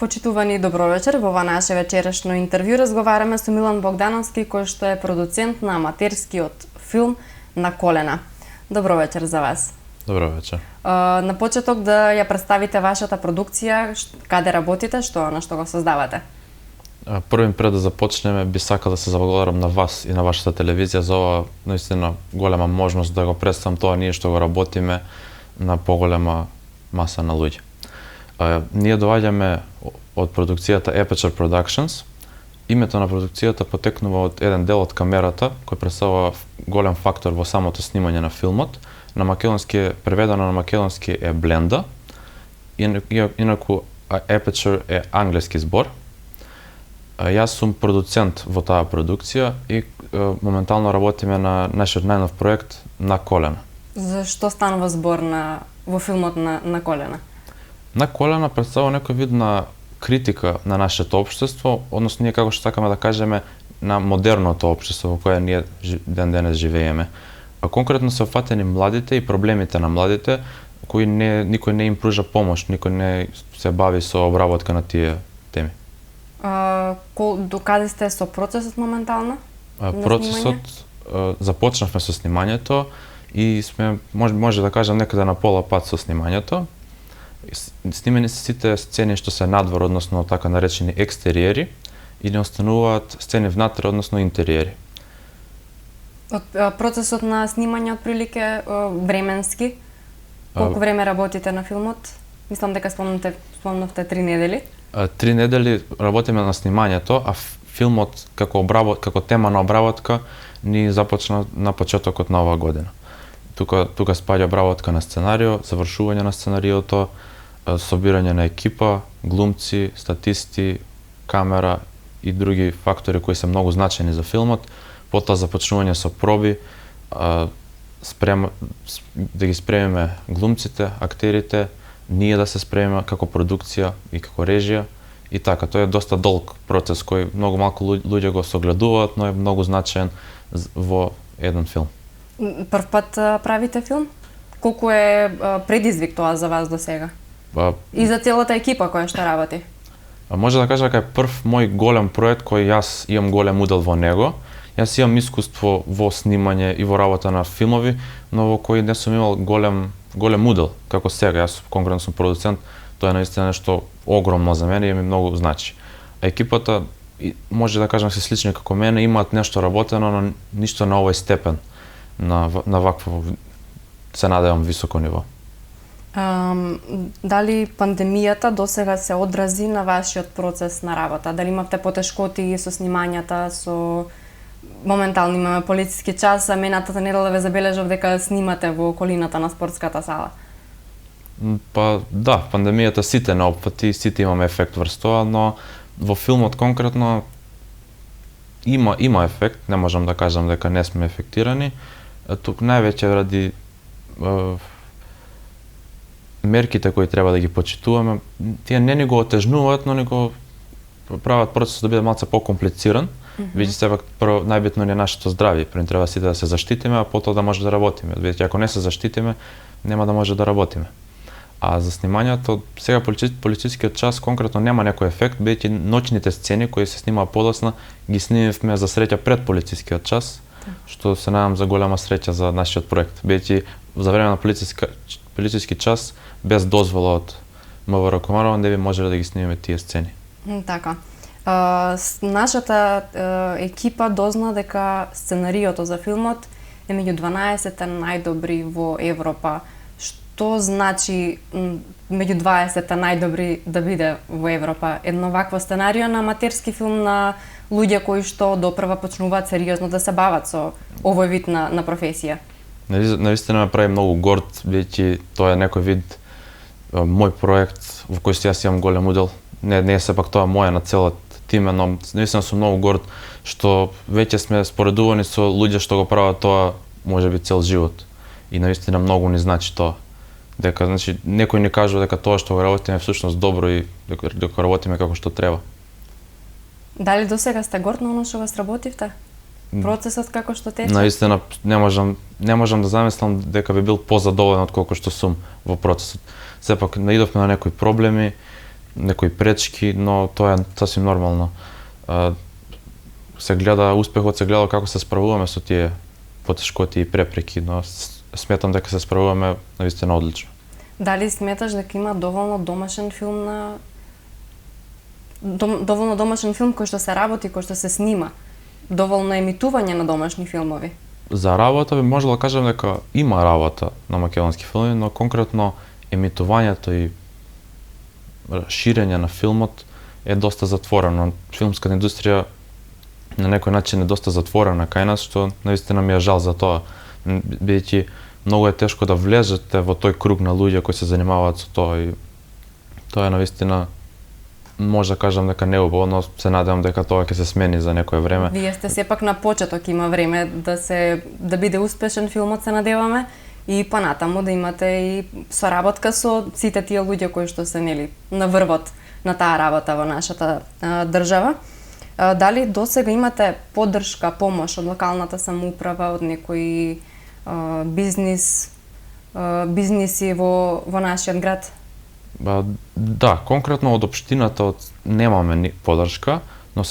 Почитувани, добро вечер. Во ова наше вечерешно интервју разговараме со Милан Богдановски, кој што е продуцент на аматерскиот филм На колена. Добро вечер за вас. Добро вечер. На почеток да ја представите вашата продукција, каде работите, на што го создавате? Првим пред да започнеме, би сакал да се заблагодарам на вас и на вашата телевизија за ова наистина голема можност да го представам тоа ние што го работиме на поголема маса на луѓе. Ние доаѓаме од продукцијата Aperture Productions. Името на продукцијата потекнува од еден дел од камерата, кој представува голем фактор во самото снимање на филмот. На македонски преведено на македонски е бленда. Инаку Aperture е англиски збор. Јас сум продуцент во таа продукција и моментално работиме на нашиот најнов проект На колена. Зашто станува збор во филмот на колена? На колена представува некој вид на критика на нашето општество, односно ние како што сакаме да кажеме на модерното општество во кое ние ден денес живееме. Конкретно се опфатени младите и проблемите на младите, кои никој не им пружа помош, никој не се бави со обработка на тие теми. До каде сте со процесот моментално? Процесот започнавме со снимањето и сме може да кажам некаде на пола пат со снимањето. Снимени се сите сцени што се надвор, односно така наречени екстериери, и не остануваат сцени внатре, односно интериери. Процесот на снимање отприлике временски, колку време работите на филмот? Мислам дека спомнавте 3 недели. 3 недели работиме на снимањето, а филмот како тема на обработка ни започна на почетокот на оваа година. Тука спаѓа обработка на сценарио, завршување на сценариото, собирање на екипа, глумци, статисти, камера и други фактори кои се многу значајни за филмот. Потоа започнување со проби, да ги спремиме глумците, актерите, ние да се спремиме како продукција и како режија. И така, тоа е доста долг процес кој многу малку луѓе го согледуваат, но е многу значаен во еден филм. Прв пат правите филм? Колку е предизвик тоа за вас до сега? И за целата екипа која што работи? Може да кажа дека е прв мој голем проект кој јас имам голем удел во него. Јас имам искуство во снимање и во работа на филмови, но во кои не сум имал голем удел како сега. Јас конкретно сум продуцент, тоа е наистина нешто огромно за мене и ми многу значи. А екипата, може да кажам се слични како мене, имаат нешто работено, но ништо на овој степен, на вакво, се надевам, високо ниво. Дали пандемијата досега се одрази на вашиот процес на работа? Дали имавте потешкоти со снимањата, моментално имаме полициски час, а минатата недела ве забележав дека снимате во околината на спортската сала? Да, пандемијата сите не опфати, сите имаме ефект врз тоа, но во филмот конкретно има ефект, не можам да кажам дека не сме ефектирани. Тук највеќе ради мерките кои треба да ги почитуваме, тие не ни го отежнуваат, но ни го прават процесот да биде малце покомплициран. Бидејќи сепак прво најбитно е нашето здравје, прво треба сите да се заштитиме, а потоа да може да работиме. Бидејќи ако не се заштитиме, нема да може да работиме. А за снимањето, сега полицискиот час конкретно нема некој ефект, бидејќи ноќните сцени кои се снимаа подоцна ги снимивме за среќа пред полицискиот час, што се надам за голема среќа за нашиот проект. Бидејќи за време на полициски час без дозвола од МВР Комарово не би можеле да ги снимиме тие сцени. Така. Нашата екипа дозна дека сценариото за филмот е меѓу 12 најдобри во Европа. Што значи меѓу 20 најдобри да биде во Европа? Едно вакво сценарио на аматерски филм на луѓе кои што допрва почнуваат сериозно да се бават со овој вид на професија? Навистина ме прави многу горд, бидејќи тоа е некој вид мој проект во кој јас имам голем удел. Не е сепак тоа моја на целот тиме, но наистина сум многу горд што веќе сме споредувани со луѓе што го прават тоа можеби цел живот. И наистина многу ни значи тоа. Дека значи некој ни кажува дека тоа што го работиме е всушност добро и дека работиме како што треба. Дали до сега сте горд на оно што го сработивте? Процесот како што тече? Наистина не можам да замислам дека би бил позадоволен од колку што сум во процесот. Сепак наидовме на некои проблеми некои пречки, но тоа е сасвим нормално. Се гледа, успехот се гледа како се справуваме со тие потешкоти и препреки, но сметам дека се справуваме навистина одлично. Дали сметаш дека има доволно домашен филм доволно домашен филм кој што се работи, кој што се снима? Доволно емитување на домашни филмови? За работа би можел да кажам дека има работа на македонски филми, но конкретно емитувањето и ширење на филмот е доста затворено. Филмската индустрија на некој начин е доста затворена кај нас, што наистина ми е жал за тоа. Бидејќи многу е тешко да влезете во тој круг на луѓе кои се занимаваат со тоа и тоа е навистина, може да кажам дека неубаво, но се надевам дека тоа ќе се смени за некое време. Вие сте сепак на почеток, има време да биде успешен филмот, се надеваме, и понатаму да имате и соработка со сите тие луѓе кои што се на врвот на таа работа во нашата држава. Дали досега имате поддршка, помош од локалната самоуправа, од некои бизниси во нашиот град? Да, конкретно од општината немаме поддршка, но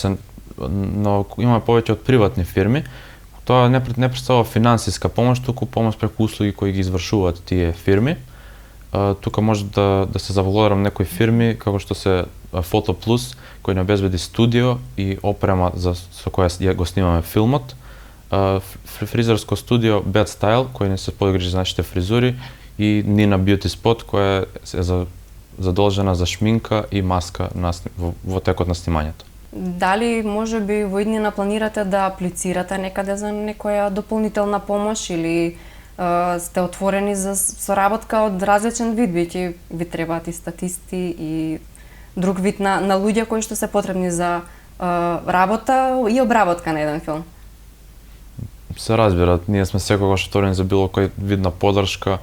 имаме повеќе од приватни фирми. Тоа не представува финансиска помош, туку помош преку услуги кои ги извршуваат тие фирми. Тука може да се заблагодарам некои фирми, како што се Фото Плюс, кој не обезбеди студио и опрема со која го снимаме филмот. Фризерско студио Bad Style, кој не се погрижи за нашите фризури, и Nina Beauty Spot, која е задолжена за шминка и маска во текот на снимањето. Дали можеби во иднина планирате да аплицирате некаде за некоја дополнителна помош или сте отворени за соработка од различен вид, бидејќи ви требаат и статисти и друг вид на луѓе кои што се потребни за работа и обработка на еден филм? Се разбира, ние сме секогаш отворени за било кој вид на поддршка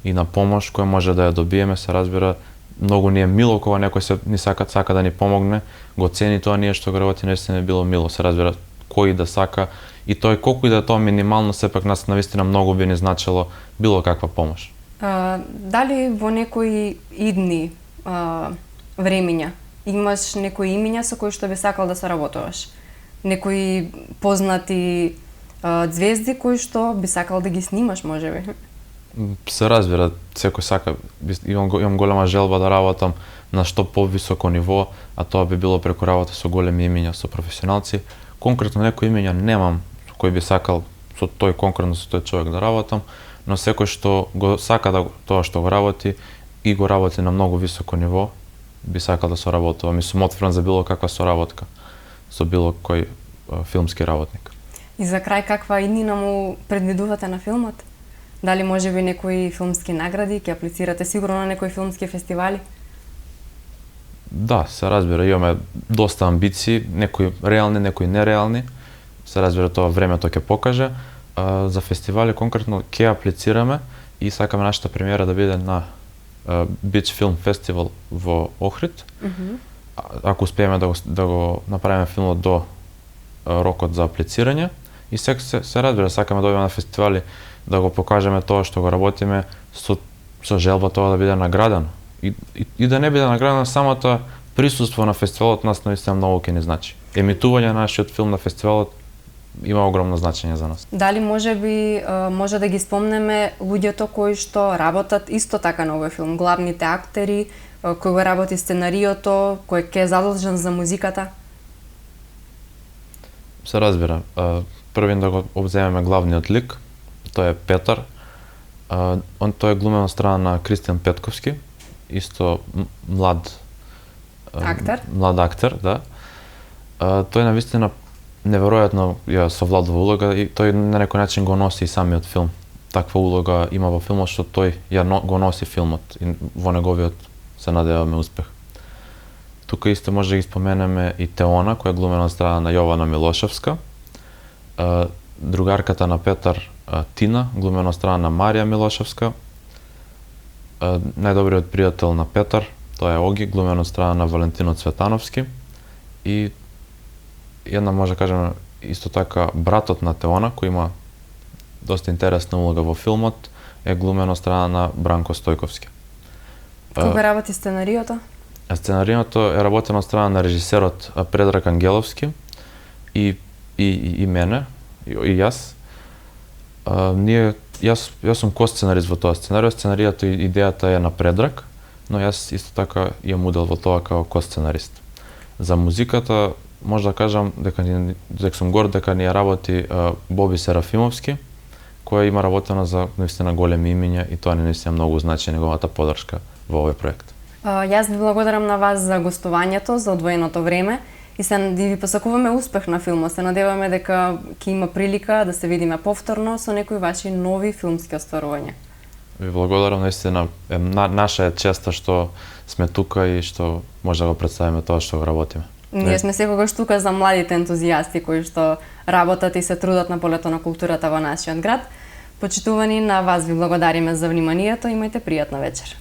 и на помош која може да ја добиеме. Се разбира, многу ни е мило кога некој ни сака да ни помогне, го цени тоа ние што го работи, наистина е било мило. Се разбира, кој да сака и тој колку и да е тоа минимално, сепак нас навистина многу би ни значило било каква помош. Дали во некои идни времиња имаш некои имиња со кои што би сакал да соработуваш? Некои познати звезди кои што би сакал да ги снимаш, можеби? Се разбира, секој сака. Имам голема желба да работам на што повисоко ниво, а тоа би било преку работа со големи имиња, со професионалци. Конкретно некои имиња немам кој би сакал со тој човек да работам, но секој што го сака тоа што го работи и го работи на многу високо ниво, би сакал да соработувам и сум отворен за било каква соработка со било кој филмски работник. И за крај, каква иднина му предвидувате на филмот? Дали можеби некои филмски награди, ќе аплицирате сигурно на некои филмски фестивали? Да, се разбира, имаме доста амбиции, некои реални, некои нереални. Се разбира, тоа времето ќе покаже. За фестивали конкретно ќе аплицираме и сакаме нашата премиера да биде на Beach Film Festival во Охрид. Ако успееме да го направиме филмот до рокот за аплицирање, и се разбира, сакаме да одиме на фестивали да го покажеме тоа што го работиме со желба тоа да биде наградено. И да не биде наградено, самото присуство на фестивалот нас наистина многу ќе ни значи. Емитување на нашиот филм на фестивалот има огромно значење за нас. Дали може да ги спомнеме луѓето кои што работат исто така на овој филм, главните актери, кој го работи сценариото, кој ќе е задолжен за музиката? Се разбира, првин да го обземеме главниот лик, тој е Петар. Тој е глумен од страна на Кристијан Петковски, исто млад актер, да. Тој навистина неверојатно ја совладува улога и тој на некој начин го носи и самиот филм. Таква улога има во филмот што тој го носи филмот и во неговиот се надеваме успех. Тука исто може да ги споменеме и Теона, која е глумена од страна на Јована Милошевска. Другарката на Петар, Тина, глумена од страна на Марија Милошевска. Најдобриот пријател на Петар, тоа е Оги, глумен од страна на Валентино Цветановски. И една може да кажеме исто така братот на Теона, кој има доста интересна улога во филмот, е глумен од страна на Бранко Стојковски. Кога работи сценариото? Сценаријето е работено од страна на режисерот Предраг Ангеловски и мене, и јас. Јас сум ко-сценарист во тоа сценарио. Сценаријата и идејата е на Предраг, но јас исто така имам удел во тоа као ко-сценарист. За музиката може да кажам дека сум горд дека ни ја работи Боби Серафимовски, која има работено за наистина големи имиња и тоа ни наистина многу значи неговата поддршка во овој проект. Јас ви благодарам на вас за гостувањето, за одвоеното време и ви посакуваме успех на филмот. Се надеваме дека ќе има прилика да се видиме повторно со некои ваши нови филмски остварувања. Ви благодарам, наистина наша е честа што сме тука и што може да го представиме тоа што го работиме. Ние сме секогаш тука за младите ентузијасти кои што работат и се трудат на полето на културата во нашиот град. Почитувани, на вас ви благодариме за вниманието, имајте пријатна вечер.